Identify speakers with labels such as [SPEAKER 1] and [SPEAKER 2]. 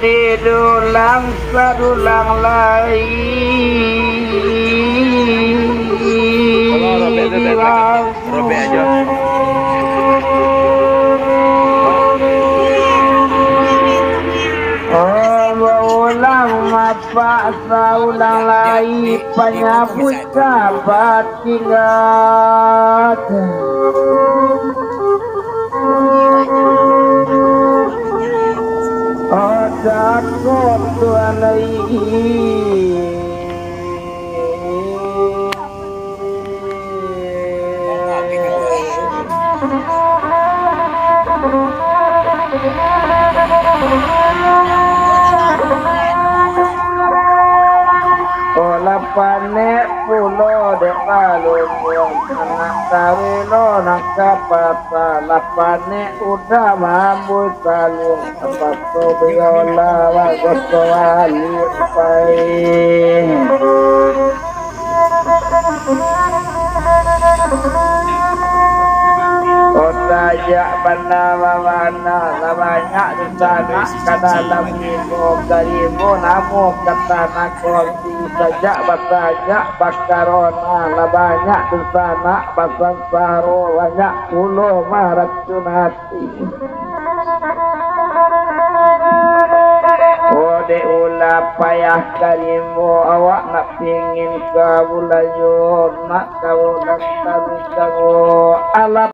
[SPEAKER 1] didulang sadulang
[SPEAKER 2] Robek aja.
[SPEAKER 1] ulang apa saulang lai penyambut sahabat ingat takut Tuhan olah panek pulau dek balung anak tarilo nak kapata lapane udah mampu salung apa sobiola wagoswali pai Otajak bana banyak di sana kadalam limo kalimu namu kata nakonti sajak basajak bakarona banyak di sana basang saro banyak pulau maracun hati ode ulah payah kalimu awak nak pingin kau layu nak kau nak tahu kau alap